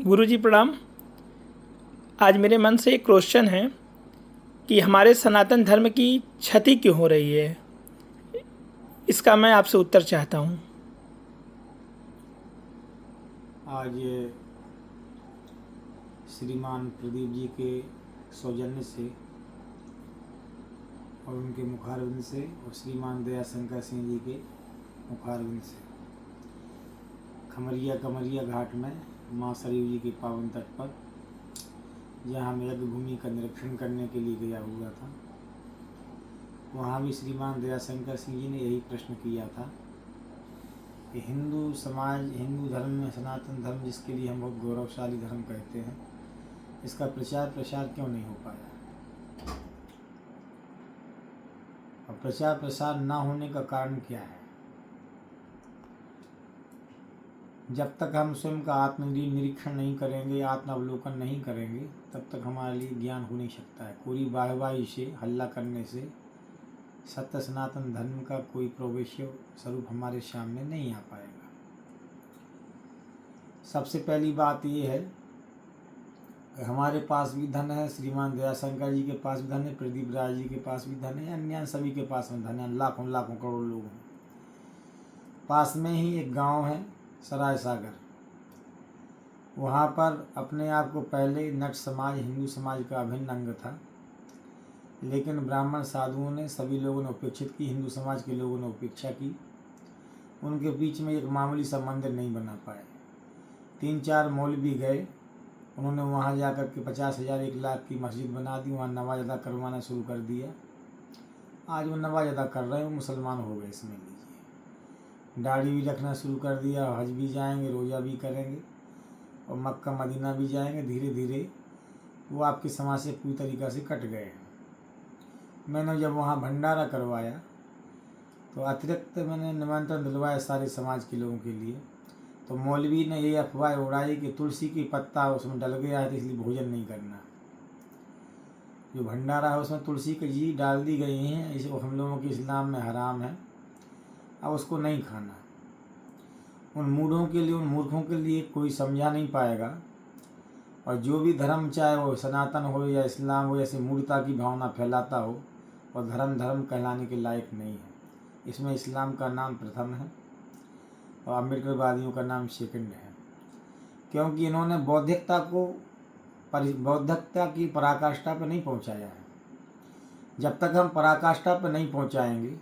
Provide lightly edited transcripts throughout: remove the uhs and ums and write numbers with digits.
गुरुजी प्रणाम। आज मेरे मन से एक क्वेश्चन है कि हमारे सनातन धर्म की क्षति क्यों हो रही है। इसका मैं आपसे उत्तर चाहता हूँ। आज श्रीमान प्रदीप जी के सौजन्य से और उनके मुखारविंद से और श्रीमान दयाशंकर सिंह जी के मुखारविंद से खमरिया कमरिया घाट में माँ सरयू जी के पावन तट पर, जहाँ मैं यज्ञ भूमि का निरीक्षण करने के लिए गया हुआ था, वहाँ भी श्रीमान दयाशंकर सिंह जी ने यही प्रश्न किया था कि हिंदू समाज, हिंदू धर्म में सनातन धर्म जिसके लिए हम बहुत गौरवशाली धर्म कहते हैं, इसका प्रचार प्रसार क्यों नहीं हो पाया। और प्रचार प्रसार ना होने का कारण क्या है। जब तक हम स्वयं का आत्मनिरीक्षण नहीं करेंगे, आत्मावलोकन नहीं करेंगे, तब तक हमारे लिए ज्ञान हो नहीं सकता है। पूरी वाहवाही से, हल्ला करने से सत्य सनातन धर्म का कोई प्रवेश्य स्वरूप हमारे सामने नहीं आ पाएगा। सबसे पहली बात यह है कि हमारे पास भी धन है, श्रीमान दयाशंकर जी के पास भी धन है, प्रदीप राज जी के पास भी धन है, अन्य सभी के पास में धन है, लाखों लाखों करोड़ लोग हैं। पास में ही एक गांव है सराय सागर, वहाँ पर अपने आप को पहले नट समाज, हिंदू समाज का अभिन्न अंग था, लेकिन ब्राह्मण साधुओं ने, सभी लोगों ने उपेक्षित की, हिंदू समाज के लोगों ने उपेक्षा की। उनके बीच में एक मामूली सा मंदिर नहीं बना पाए। 3-4 मौलवी गए, उन्होंने वहाँ जाकर के 50,000 1 लाख की मस्जिद बना दी, वहाँ नमाज अदा करवाना शुरू कर दिया। आज वो नमाज अदा कर रहे हैं, वो मुसलमान हो गए। इसमें लीजिए, दाढ़ी भी रखना शुरू कर दिया, हज भी जाएंगे, रोज़ा भी करेंगे और मक्का मदीना भी जाएंगे। धीरे धीरे वो आपके समाज से पूरी तरीक़ा से कट गए हैं। मैंने जब वहाँ भंडारा करवाया तो अतिरिक्त मैंने निमंत्रण दिलवाया सारे समाज के लोगों के लिए, तो मौलवी ने ये अफवाह उड़ाई कि तुलसी की पत्ता उसमें डल गया है तो इसलिए भोजन नहीं करना। जो भंडारा है उसमें तुलसी की जी डाल दी गई हैं, इसे हम लोगों के इस्लाम में हराम है, अब उसको नहीं खाना। उन मूढ़ों के लिए, उन मूर्खों के लिए कोई समझा नहीं पाएगा। और जो भी धर्म, चाहे वो सनातन हो या इस्लाम हो, ऐसे मूर्खता की भावना फैलाता हो और धर्म धर्म कहलाने के लायक नहीं है। इसमें इस्लाम का नाम प्रथम है और अम्बेडकरवादियों का नाम सेकंड है, क्योंकि इन्होंने बौद्धकता की पराकाष्ठा पर नहीं पहुंचाया है। जब तक हम पराकाष्ठा पर नहीं पहुंचाएंगे,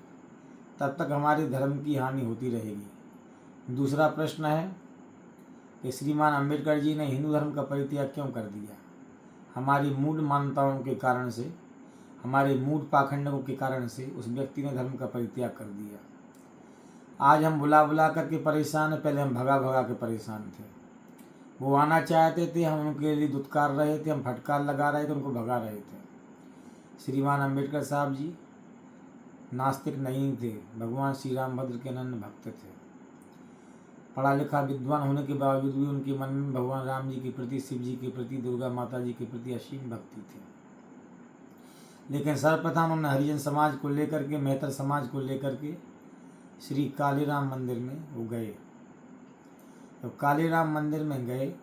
तब तक हमारे धर्म की हानि होती रहेगी। दूसरा प्रश्न है कि श्रीमान अम्बेडकर जी ने हिंदू धर्म का परित्याग क्यों कर दिया। हमारी मूढ़ मान्यताओं के कारण से, हमारे मूढ़ पाखंडों के कारण से उस व्यक्ति ने धर्म का परित्याग कर दिया। आज हम बुला बुला करके परेशान हैं, पहले हम भगा भगा के परेशान थे। वो आना चाहते थे, हम उनके लिए दुत्कार रहे थे, हम फटकार लगा रहे थे, उनको भगा रहे थे। श्रीमान अम्बेडकर साहब जी नास्तिक नहीं थे, भगवान श्री रामभद्र के अनन्य भक्त थे। पढ़ा लिखा विद्वान होने के बावजूद भी उनके मन में भगवान राम जी के प्रति, शिव जी के प्रति, दुर्गा माता जी के प्रति असीम भक्ति थी। लेकिन सर्वप्रथम उन्होंने हरिजन समाज को लेकर के, मेहतर समाज को लेकर के श्री कालीराम मंदिर में वो गए। तो कालीराम मंदिर में गए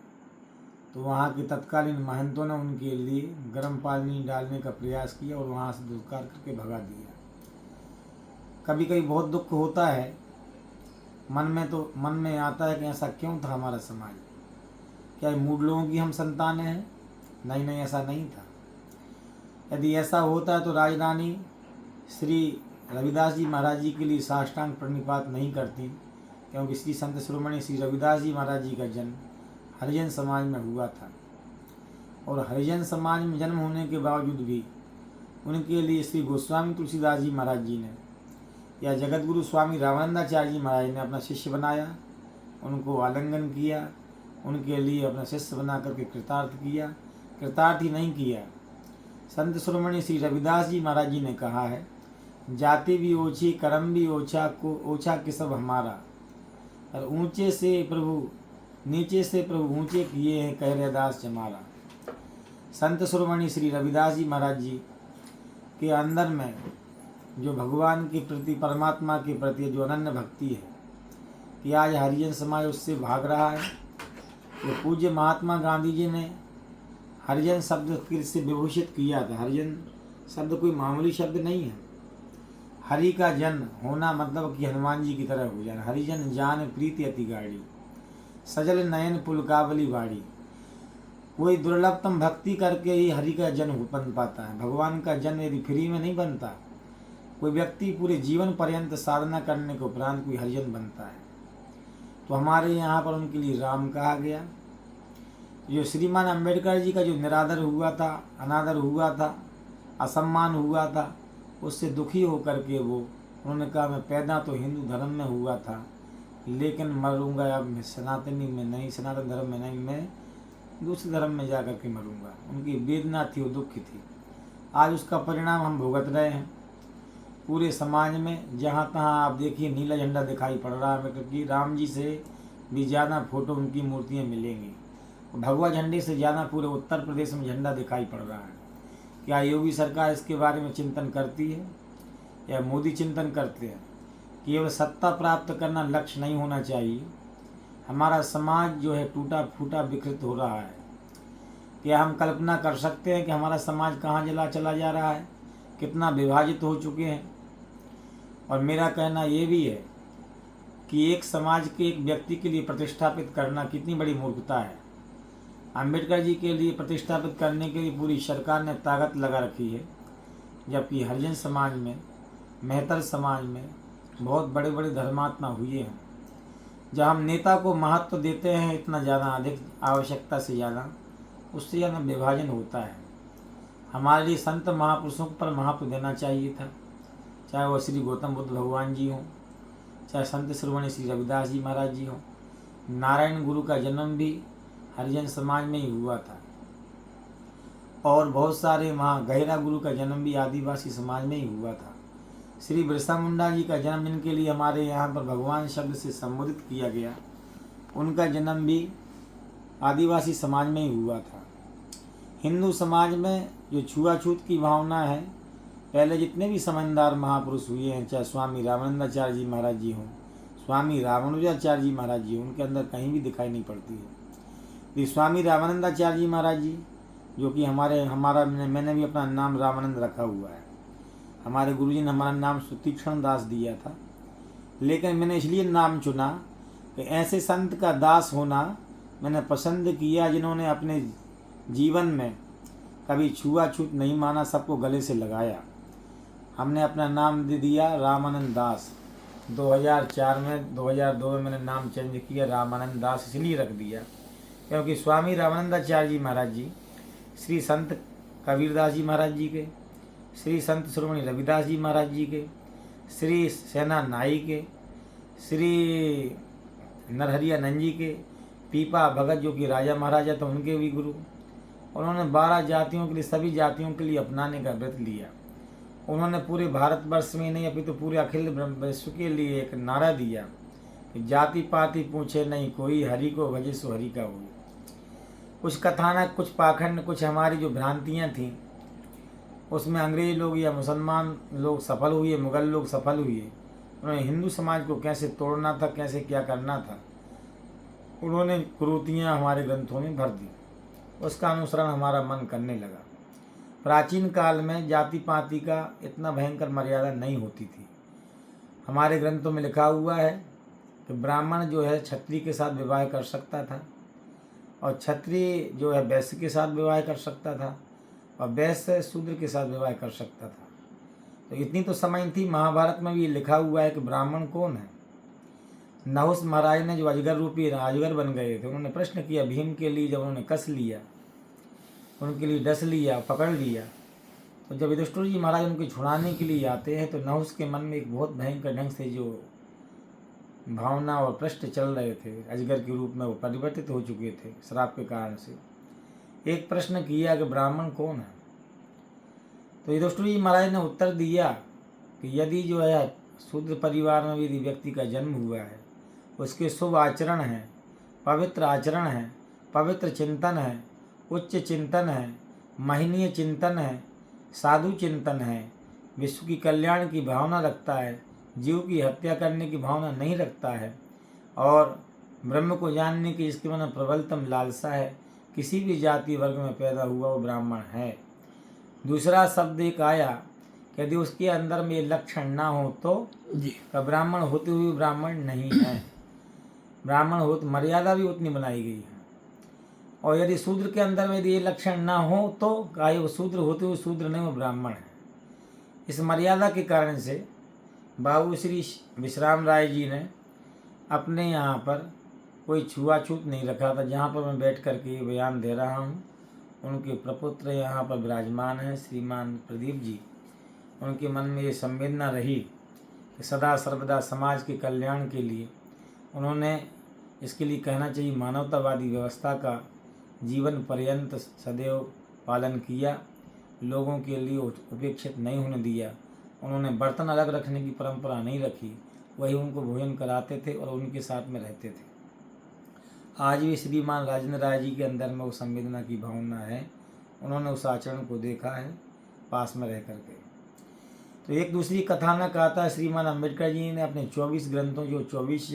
तो वहाँ के तत्कालीन महंतों ने उनके लिए गर्म पानी डालने का प्रयास किया और वहाँ से दुत्कार करके भगा दिया। कभी कभी बहुत दुख होता है, मन में आता है कि ऐसा क्यों था हमारा समाज। क्या ये मूढ़ लोगों की हम संतानें हैं? नहीं, ऐसा नहीं था। यदि ऐसा होता तो राजरानी श्री रविदास जी महाराज जी के लिए साष्टांग प्रणिपात नहीं करती, क्योंकि श्री संत शिरोमणि श्री रविदास जी महाराज जी का जन्म हरिजन समाज में हुआ था। और हरिजन समाज में जन्म होने के बावजूद भी उनके लिए श्री गोस्वामी तुलसीदास जी महाराज जी ने या जगत गुरु स्वामी रामानंदाचार्य जी महाराज ने अपना शिष्य बनाया, उनको आलिंगन किया, उनके लिए अपना शिष्य बना करके कृतार्थ ही नहीं किया। संत शिरोमणि श्री रविदास जी महाराज जी ने कहा है, जाति भी ओछी, कर्म भी ओछा, को ओछा कि सब हमारा, और नीचे से प्रभु ऊंचे किए हैं, कह रैदास चमारा। संत शिरोमणि श्री रविदास जी महाराज जी के अंदर में जो भगवान के प्रति, परमात्मा के प्रति जो अनन्य भक्ति है, कि आज हरिजन समाज उससे भाग रहा है। जो पूज्य महात्मा गांधी जी ने हरिजन शब्द से विभूषित किया था। हरिजन शब्द कोई मामूली शब्द नहीं है। हरि का जन होना मतलब कि हनुमान जी की तरह हो जाना। हरिजन जान प्रीति अति गाड़ी, सजल नयन पुलकावली बाड़ी। कोई दुर्लभतम भक्ति करके ही हरि का जन बन पाता है। भगवान का जन यदि फ्री में नहीं बनता, कोई व्यक्ति पूरे जीवन पर्यंत साधना करने के उपरांत कोई हरिजन बनता है। तो हमारे यहाँ पर उनके लिए राम कहा गया। जो श्रीमान अम्बेडकर जी का जो निरादर हुआ था, अनादर हुआ था, असम्मान हुआ था, उससे दुखी होकर के उन्होंने कहा मैं पैदा तो हिंदू धर्म में हुआ था, लेकिन मरूंगा अब मैं सनातनी में नहीं, सनातन धर्म में नहीं, मैं दूसरे धर्म में जा कर के मरूंगा। उनकी वेदना थी, वो दुख थी। आज उसका परिणाम हम भुगत रहे हैं। पूरे समाज में जहाँ तहाँ आप देखिए नीला झंडा दिखाई पड़ रहा है, क्योंकि राम जी से भी ज़्यादा फोटो उनकी मूर्तियाँ मिलेंगी। भगवा झंडे से ज़्यादा पूरे उत्तर प्रदेश में झंडा दिखाई पड़ रहा है। क्या योगी सरकार इसके बारे में चिंतन करती है या मोदी चिंतन करते हैं? केवल सत्ता प्राप्त करना लक्ष्य नहीं होना चाहिए। हमारा समाज जो है टूटा फूटा विकृत हो रहा है। क्या हम कल्पना कर सकते हैं कि हमारा समाज कहाँ चला जा रहा है, कितना विभाजित हो चुके हैं? और मेरा कहना ये भी है कि एक समाज के एक व्यक्ति के लिए प्रतिष्ठापित करना कितनी बड़ी मूर्खता है। अम्बेडकर जी के लिए प्रतिष्ठापित करने के लिए पूरी सरकार ने ताकत लगा रखी है, जबकि हरिजन समाज में, मेहतर समाज में बहुत बड़े बड़े धर्मात्मा हुए हैं। जब हम नेता को महत्व देते हैं इतना ज़्यादा, अधिक आवश्यकता से ज़्यादा, उससे ज़्यादा विभाजन होता है। हमारे लिए संत महापुरुषों पर महत्व देना चाहिए था, चाहे वह श्री गौतम बुद्ध भगवान जी हों, चाहे संत शिरोमणि श्री रविदास जी महाराज जी हों। नारायण गुरु का जन्म भी हरिजन समाज में ही हुआ था, और बहुत सारे गहरा गुरु का जन्म भी आदिवासी समाज में ही हुआ था। श्री बिरसा मुंडा जी का जन्म, जिनके लिए हमारे यहाँ पर भगवान शब्द से संबोधित किया गया, उनका जन्म भी आदिवासी समाज में ही हुआ था। हिंदू समाज में जो छुआछूत की भावना है, पहले जितने भी समझदार महापुरुष हुए हैं, चाहे स्वामी रामानंदाचार्य जी महाराज जी हों, स्वामी रामानुजाचार्य जी महाराज जी, उनके अंदर कहीं भी दिखाई नहीं पड़ती है। ये स्वामी रामानंदाचार्य जी महाराज जी, जो कि मैंने भी अपना नाम रामानंद रखा हुआ है। हमारे गुरुजी ने हमारा नाम सुतीक्षण दास दिया था, लेकिन मैंने इसलिए नाम चुना कि ऐसे संत का दास होना मैंने पसंद किया, जिन्होंने अपने जीवन में कभी छुआछूत नहीं माना, सबको गले से लगाया। हमने अपना नाम दे दिया रामानंद दास। 2004 में 2002 में मैंने नाम चेंज किया, रामानंद दास इसलिए रख दिया क्योंकि स्वामी रामानंदाचार्य जी महाराज जी, श्री संत कबीरदास जी महाराज जी के, श्री संत शिरोमणि रविदास जी महाराज जी के, श्री सेना नाई के, श्री नरहरियानंद जी के, पीपा भगत जो कि राजा महाराजा थे, उनके भी गुरु। उन्होंने 12 जातियों के लिए, सभी जातियों के लिए अपनाने का व्रत लिया। उन्होंने पूरे भारतवर्ष में नहीं, अभी तो पूरे अखिल विश्व के लिए एक नारा दिया कि जाति पाति पूछे नहीं कोई, हरि को भजे सो हरि का हुई। कुछ कथानक, कुछ पाखंड, कुछ हमारी जो भ्रांतियाँ थीं, उसमें अंग्रेज लोग या मुसलमान लोग सफल हुए, मुग़ल लोग सफल हुए। उन्होंने हिंदू समाज को कैसे तोड़ना था, कैसे क्या करना था, उन्होंने कुरीतियाँ हमारे ग्रंथों में भर दी। उसका अनुसरण हमारा मन करने लगा। प्राचीन काल में जाति पाति का इतना भयंकर मर्यादा नहीं होती थी। हमारे ग्रंथों में लिखा हुआ है कि ब्राह्मण जो है क्षत्रिय के साथ विवाह कर सकता था, और क्षत्रिय जो है वैश्य के साथ विवाह कर सकता था, और वैश्य शूद्र के साथ विवाह कर सकता था। तो इतनी तो समझ थी। महाभारत में भी ये लिखा हुआ है कि ब्राह्मण कौन है। नहुस महाराज ने जो अजगर रूपी अजगर बन गए थे, उन्होंने प्रश्न किया भीम के लिए, जब उन्होंने कस लिया, उनके लिए डस लिया, पकड़ लिया, तो जब युधिष्ठिर जी महाराज उनको छुड़ाने के लिए आते हैं, तो नहुस के मन में एक बहुत भयंकर ढंग से जो भावना और प्रश्न चल रहे थे, अजगर के रूप में वो परिवर्तित हो चुके थे श्राप के कारण से। एक प्रश्न किया कि ब्राह्मण कौन है। तो युधिष्ठिर जी महाराज ने उत्तर दिया कि यदि जो है शूद्र परिवार में यदि व्यक्ति का जन्म हुआ है, उसके शुभ आचरण हैं, पवित्र आचरण है, पवित्र चिंतन है, उच्च चिंतन है, महनीय चिंतन है, साधु चिंतन है, विश्व की कल्याण की भावना रखता है, जीव की हत्या करने की भावना नहीं रखता है, और ब्रह्म को जानने की जिसके मन में प्रबलतम लालसा है, किसी भी जाति वर्ग में पैदा हुआ वो ब्राह्मण है। दूसरा शब्द एक आया, यदि उसके अंदर में ये लक्षण ना हो तो जी ब्राह्मण होते हुए ब्राह्मण नहीं है। ब्राह्मण हो तो मर्यादा भी उतनी बनाई गई है। और यदि शूद्र के अंदर में यदि ये लक्षण ना हो तो गाय वो शूद्र होते हुए शूद्र नहीं, वो ब्राह्मण है। इस मर्यादा के कारण से बाबू श्री विश्राम राय जी ने अपने यहाँ पर कोई छुआछूत नहीं रखा था। जहाँ पर मैं बैठ कर के बयान दे रहा हूँ, उनके प्रपुत्र यहाँ पर विराजमान हैं श्रीमान प्रदीप जी। उनके मन में ये संवेदना रही कि सदा सर्वदा समाज के कल्याण के लिए उन्होंने, इसके लिए कहना चाहिए, मानवतावादी व्यवस्था का जीवन पर्यंत सदैव पालन किया। लोगों के लिए उपेक्षित नहीं होने दिया। उन्होंने बर्तन अलग रखने की परंपरा नहीं रखी, वही उनको भोजन कराते थे और उनके साथ में रहते थे। आज भी श्रीमान राजेंद्र राय जी के अंदर में वो संवेदना की भावना है। उन्होंने उस आचरण को देखा है पास में रह करके। तो एक दूसरी कथानक आता है, श्रीमान अम्बेडकर जी ने अपने 24 ग्रंथों, जो 24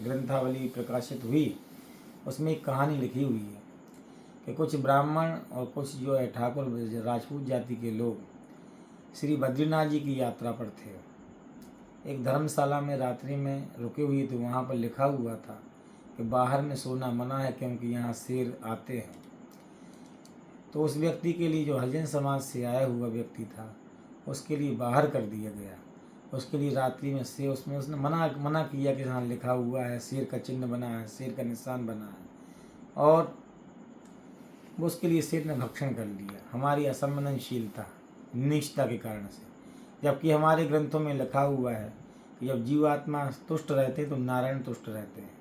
ग्रंथावली प्रकाशित हुई, उसमें एक कहानी लिखी हुई है कि कुछ ब्राह्मण और कुछ जो है ठाकुर राजपूत जाति के लोग श्री बद्रीनाथ जी की यात्रा पर थे। एक धर्मशाला में रात्रि में रुके हुए थे। वहाँ पर लिखा हुआ था कि बाहर में सोना मना है क्योंकि यहाँ शेर आते हैं। तो उस व्यक्ति के लिए, जो हरिजन समाज से आया हुआ व्यक्ति था, उसके लिए बाहर कर दिया गया। उसके लिए रात्रि में शेर, उसमें उसने मना किया कि हाँ लिखा हुआ है, शेर का चिन्ह बना है, शेर का निशान बना है, और उसके लिए शेर ने भक्षण कर लिया हमारी असंवेदनशीलता, नीचता के कारण से। जबकि हमारे ग्रंथों में लिखा हुआ है कि जब जीवात्मा तुष्ट रहते तो नारायण तुष्ट रहते हैं।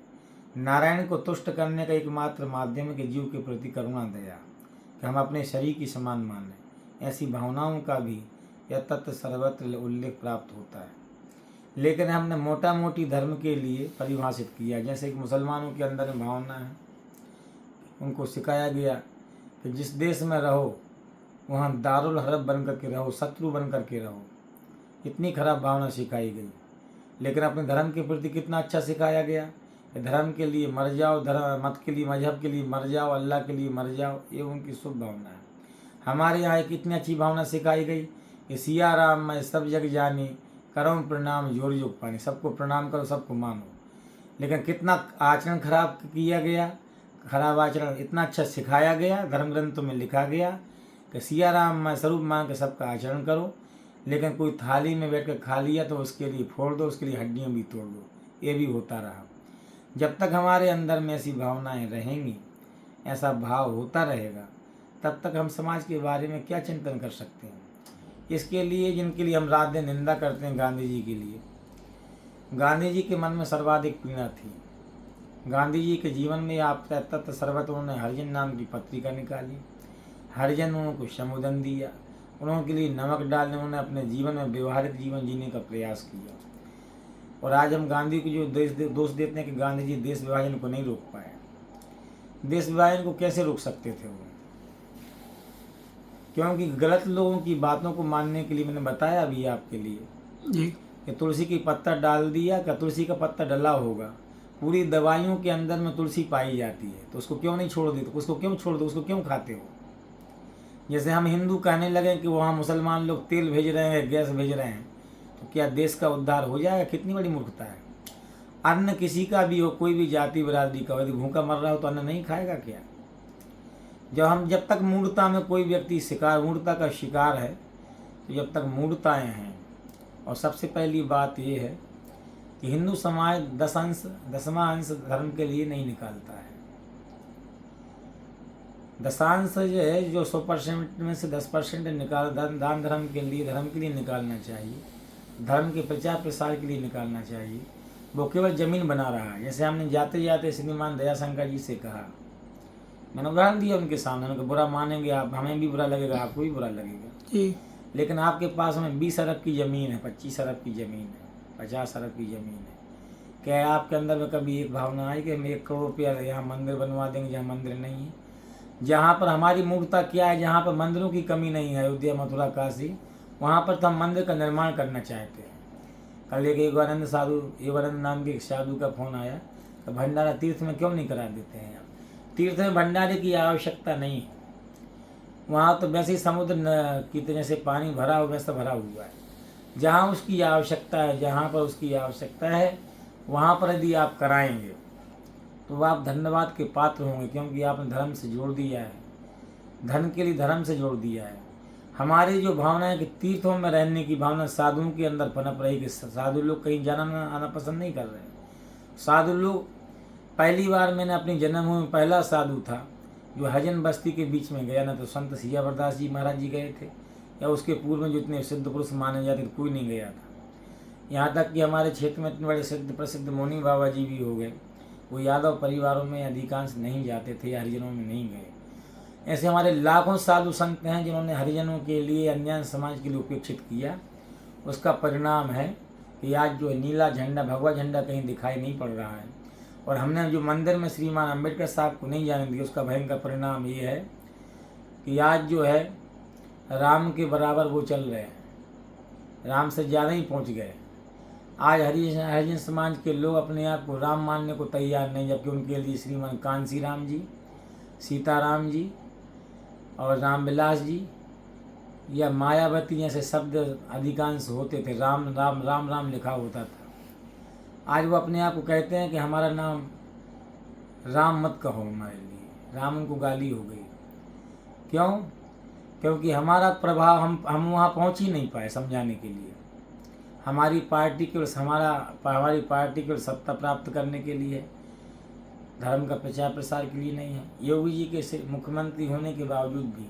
नारायण को तुष्ट करने का एकमात्र माध्यम है कि जीव के प्रति करुणा दया, कि हम अपने शरीर की समान मानें। ऐसी भावनाओं का भी यतत सर्वत्र उल्लेख प्राप्त होता है। लेकिन हमने मोटा मोटी धर्म के लिए परिभाषित किया। जैसे कि मुसलमानों के अंदर में भावना है, उनको सिखाया गया कि जिस देश में रहो वहाँ दारुल हरब बन करके रहो, शत्रु बन करके रहो। इतनी खराब भावना सिखाई गई। लेकिन अपने धर्म के प्रति कितना अच्छा सिखाया गया कि धर्म के लिए मर जाओ, धर्म मत के लिए, मजहब के लिए मर जाओ, अल्लाह के लिए मर जाओ। ये उनकी शुभ भावना है। हमारे यहाँ एक इतनी अच्छी भावना सिखाई गई कि सिया राम मैं सब जग जानी, करो प्रणाम जोर जोग पानी। सबको प्रणाम करो, सबको मानो। लेकिन कितना आचरण खराब किया गया, खराब आचरण इतना अच्छा सिखाया गया, धर्म ग्रंथों में लिखा गया कि सिया राम मैं स्वरूप मान के सबका आचरण करो। लेकिन कोई थाली में बैठ कर खा लिया तो उसके लिए फोड़ दो, उसके लिए हड्डियाँ भी तोड़ दो। ये भी होता रहा। जब तक हमारे अंदर में ऐसी भावनाएं रहेंगी, ऐसा भाव होता रहेगा, तब तक हम समाज के बारे में क्या चिंतन कर सकते हैं। इसके लिए जिनके लिए हम रात दिन निंदा करते हैं, गांधी जी के लिए, गांधी जी के मन में सर्वाधिक पीड़ा थी। गांधी जी के जीवन में आप तत्व सर्वत उन्होंने हरिजन नाम की पत्रिका निकाली। हरिजन उनको संबोधन दिया, उनके लिए नमक डालने, उन्होंने अपने जीवन में व्यवहारिक जीवन जीने का प्रयास किया। और आज हम गांधी को जो दोष देते हैं कि गांधी जी देश विभाजन को नहीं रोक पाए। देश विभाजन को कैसे रोक सकते थे वो? क्योंकि गलत लोगों की बातों को मानने के लिए मैंने बताया अभी आपके लिए जी कि तुलसी की पत्ता डाल दिया, कि तुलसी का पत्ता डला होगा। पूरी दवाइयों के अंदर में तुलसी पाई जाती है, तो उसको क्यों नहीं छोड़ देते? उसको क्यों छोड़ दो? उसको क्यों खाते हो? जैसे हम हिंदू कहने लगे कि वहाँ मुसलमान लोग तेल भेज रहे हैं, गैस भेज रहे हैं, तो क्या देश का उद्धार हो जाएगा? कितनी बड़ी मूर्खता है। अन्न किसी का भी हो, कोई भी जाति बिरादरी का हो, यदि भूखा मर रहा हो तो अन्न नहीं खाएगा क्या? जब तक मूढ़ता में कोई व्यक्ति मूढ़ता का शिकार है, तो जब तक मूढ़ताएँ हैं। और सबसे पहली बात ये है कि हिंदू समाज 10वां अंश धर्म के लिए नहीं निकालता है। 10वां जो है, जो 100% में से 10% निकाल दान धर्म के लिए निकालना चाहिए, धर्म के प्रचार प्रसार के लिए निकालना चाहिए। वो केवल जमीन बना रहा है। जैसे हमने जाते जाते श्रीमान दयाशंकर जी से कहा, मैंने उदाहरण दिया उनके सामने, उनका बुरा मानेंगे आप, हमें भी बुरा लगेगा, आपको भी बुरा लगेगा जी। लेकिन आपके पास में 20 अरब की ज़मीन है, 25 अरब की ज़मीन है, 50 अरब की ज़मीन है। क्या आपके अंदर में कभी एक भावना आई कि हम 1 करोड़ रुपया यहाँ मंदिर बनवा देंगे जहाँ मंदिर नहीं है? जहाँ पर हमारी मूर्खता क्या है, जहाँ पर मंदिरों की कमी नहीं है, अयोध्या, मथुरा, काशी, वहाँ पर तो हम मंदिर का निर्माण करना चाहते हैं। कल एक योगानंद नाम के एक साधु का फ़ोन आया तो भंडारा तीर्थ में क्यों नहीं करा देते हैं आप? तीर्थ में भंडारे की आवश्यकता नहीं है। वहाँ तो वैसे ही समुद्र की तरह से पानी भरा हो वैसा भरा हुआ है। जहाँ उसकी आवश्यकता है, जहाँ पर उसकी आवश्यकता है वहाँ पर यदि आप कराएंगे तो आप धन्यवाद के पात्र होंगे, क्योंकि आपने धर्म से जोड़ दिया है, धन के लिए धर्म से जोड़ दिया है। हमारी जो भावना है कि तीर्थों में रहने की भावना साधुओं के अंदर पनप रही कि साधु लोग कहीं जाना आना पसंद नहीं कर रहे हैं। साधु लोग, पहली बार मैंने अपनी जन्मभूमि में पहला साधु था जो हरिजन बस्ती के बीच में गया, ना तो संत सियावरदास जी महाराज जी गए थे, या उसके पूर्व में जो इतने सिद्ध पुरुष माने जाते थे कोई नहीं गया था। यहाँ तक कि हमारे क्षेत्र में इतने बड़े सिद्ध प्रसिद्ध मौनी बाबा जी भी हो गए, वो यादव परिवारों में अधिकांश नहीं जाते थे या हरिजनों में नहीं गए। ऐसे हमारे लाखों साधु संत हैं जिन्होंने हरिजनों के लिए, अन्य समाज के लिए उपेक्षित किया। उसका परिणाम है कि आज जो नीला झंडा, भगवा झंडा कहीं दिखाई नहीं पड़ रहा है। और हमने जो मंदिर में श्रीमान अम्बेडकर साहब को नहीं जाने दिया, उसका भयंकर परिणाम ये है कि आज जो है राम के बराबर वो चल रहे हैं, राम से ज़्यादा ही पहुंच गए। आज हरिजन समाज के लोग अपने आप को राम मानने को तैयार नहीं, जबकि उनके लिए श्रीमान कांसी राम जी, सीताराम जी और रामविलास जी या मायावती जैसे शब्द अधिकांश होते थे। राम राम राम राम लिखा होता था। आज वो अपने आप को कहते हैं कि हमारा नाम राम मत कहो हमारे लिए, राम उनको गाली हो गई। क्यों? क्योंकि हमारा प्रभाव, हम वहाँ पहुँच ही नहीं पाए समझाने के लिए। हमारी पार्टी केवल हमारी पार्टी केवल सत्ता प्राप्त करने के लिए, धर्म का प्रचार प्रसार के लिए नहीं है। योगी जी के मुख्यमंत्री होने के बावजूद भी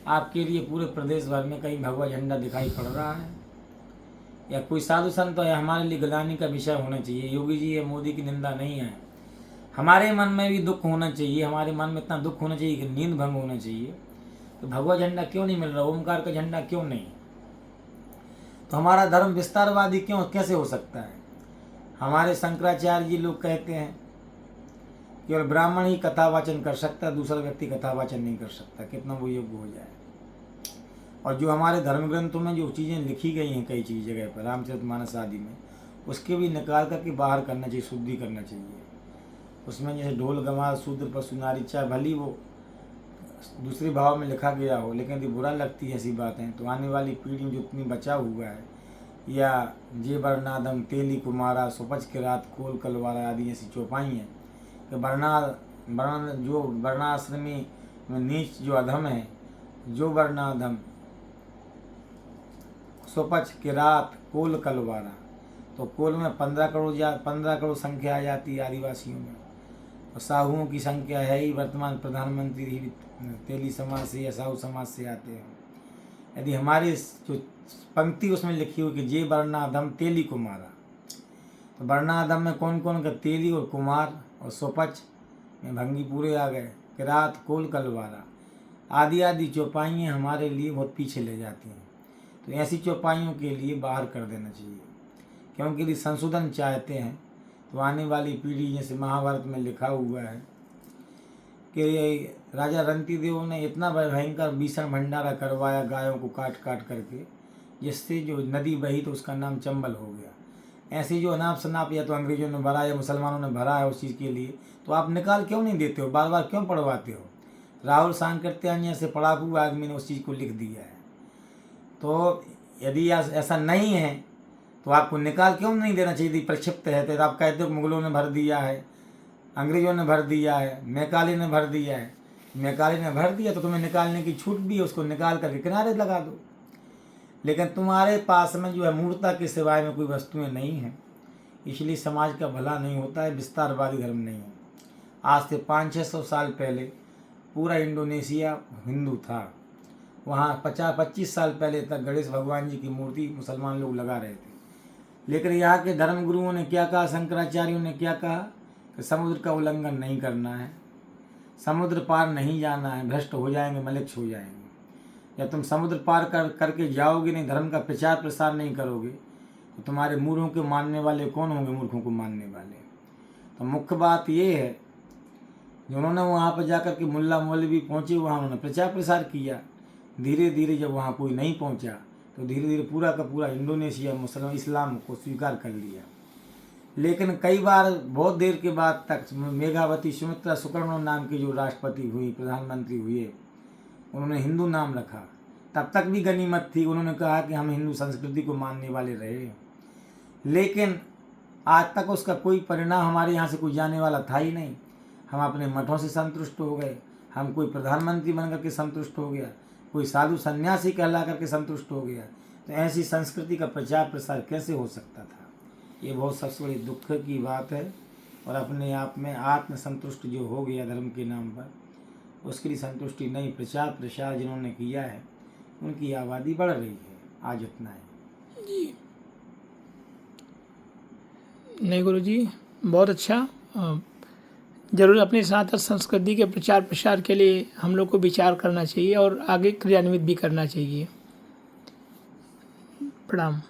आपके लिए पूरे प्रदेश भर में कहीं भगवा झंडा दिखाई पड़ रहा है, या कोई साधु संत है हमारे लिए गिलानी का विषय होना चाहिए। योगी जी या मोदी की निंदा नहीं है, हमारे मन में भी दुख होना चाहिए, हमारे मन में इतना दुख होना चाहिए कि नींद भंग होना चाहिए। तो भगवा झंडा क्यों नहीं मिल रहा, ओमकार का झंडा क्यों नहीं? तो हमारा धर्म विस्तारवादी कैसे हो सकता है? हमारे शंकराचार्य जी लोग कहते हैं केवल ब्राह्मण ही कथा वाचन कर सकता है, दूसरा व्यक्ति कथा वाचन नहीं कर सकता, कितना वो योग्य हो जाए। और जो हमारे धर्म ग्रंथों में जो चीज़ें लिखी गई हैं कई चीज़ जगह पर, रामचरितमानस आदि में, उसके भी निकाल करके बाहर करना चाहिए, शुद्धि करना चाहिए। उसमें जैसे ढोल गंवार शूद्र पशु नारी, चाहे भली वो दूसरे भाव में लिखा गया हो, लेकिन यदि बुरा लगती है ऐसी बातें, तो आने वाली पीढ़ी में जो इतनी बचा हुआ है, या जे वर्णादम तेली कुमारा सुपच के रात कोल कलवारा आदि ऐसी चौपाई हैं कि जो वर्णाश्रमी में नीच जो अधम है, जो वर्णाधम सुपच के रात कोल कलवारा, तो कोल में 15 करोड़ संख्या आ जाती है आदिवासियों में, और साहुओं की संख्या है ही। वर्तमान प्रधानमंत्री ही तेली समाज से या साहू समाज से आते हैं। यदि हमारी जो पंक्ति उसमें लिखी हुई कि जे वर्णाधम तेली कुमारा, तो वर्णाधम में कौन कौन का? तेली और कुमार और सोपच में भंगी पूरे आ गए। किरात कोल कलवारा आदि आदि चौपाइयाँ हमारे लिए बहुत पीछे ले जाती हैं। तो ऐसी चौपाइयों के लिए बाहर कर देना चाहिए, क्योंकि यदि संशोधन चाहते हैं तो आने वाली पीढ़ी, जैसे महाभारत में लिखा हुआ है कि राजा रंतिदेव ने इतना भयंकर भीषण भंडारा करवाया गायों को काट काट करके, जिससे जो नदी बही तो उसका नाम चंबल हो गया। ऐसे जो अनाप शनाप या तो अंग्रेजों ने भरा या मुसलमानों ने भरा है उस चीज़ के लिए, तो आप निकाल क्यों नहीं देते हो, बार बार क्यों पढ़वाते हो? राहुल सांकृत्यायन जैसे पढ़ाकू आदमी ने उस चीज़ को लिख दिया है। तो यदि ऐसा नहीं है तो आपको निकाल क्यों नहीं देना चाहिए? यदि प्रक्षिप्त है तो आप कहते हो मुगलों ने भर दिया है, अंग्रेजों ने भर दिया है, मैकाले ने भर दिया है। मैकाले ने भर दिया तो तुम्हें निकालने की छूट भी है, उसको निकाल करके किनारे लगा दो। लेकिन तुम्हारे पास में जो है मूर्ता के सिवाय में कोई वस्तुएं नहीं हैं, इसलिए समाज का भला नहीं होता है, विस्तारवादी धर्म नहीं है। आज से 500-600 साल पहले पूरा इंडोनेशिया हिंदू था। वहाँ 50-25 साल पहले तक गणेश भगवान जी की मूर्ति मुसलमान लोग लगा रहे थे। लेकिन यहाँ के धर्म गुरुओं ने क्या कहा, शंकराचार्यों ने क्या कहा कि समुद्र का उल्लंघन नहीं करना है, समुद्र पार नहीं जाना है, भ्रष्ट हो जाएंगे, मलिक्ष हो जाएंगे। जब तुम समुद्र पार करके जाओगे नहीं, धर्म का प्रचार प्रसार नहीं करोगे, तो तुम्हारे मूर्खों के मानने वाले कौन होंगे? मूर्खों को मानने वाले। तो मुख्य बात ये है, जिन्होंने वहाँ पर जाकर के मुल्ला मौलवी पहुँचे, वहाँ उन्होंने प्रचार प्रसार किया। धीरे धीरे जब वहाँ कोई नहीं पहुँचा तो धीरे धीरे पूरा का पूरा इंडोनेशिया मुसलमान इस्लाम को स्वीकार कर लिया। लेकिन कई बार बहुत देर के बाद तक मेघावती सुमित्रा सुकर्ण नाम की जो राष्ट्रपति हुई, प्रधानमंत्री हुए, उन्होंने हिंदू नाम रखा। तब तक भी गनीमत थी, उन्होंने कहा कि हम हिंदू संस्कृति को मानने वाले रहे, लेकिन आज तक उसका कोई परिणाम हमारे यहाँ से कोई जाने वाला था ही नहीं। हम अपने मठों से संतुष्ट हो गए, हम कोई प्रधानमंत्री बन करके संतुष्ट हो गया, कोई साधु सन्यासी कहला करके संतुष्ट हो गया। तो ऐसी संस्कृति का प्रचार प्रसार कैसे हो सकता था? ये बहुत सबसे बड़ी दुख की बात है। और अपने आप में आत्मसंतुष्ट जो हो गया धर्म के नाम पर, उसके लिए संतुष्टि नहीं, प्रचार प्रसार जिन्होंने किया है उनकी आबादी बढ़ रही है। आज इतना है जी। नहीं गुरु जी, बहुत अच्छा। ज़रूर अपनी सनातन संस्कृति के प्रचार प्रसार के लिए हम लोग को विचार करना चाहिए और आगे क्रियान्वित भी करना चाहिए। प्रणाम।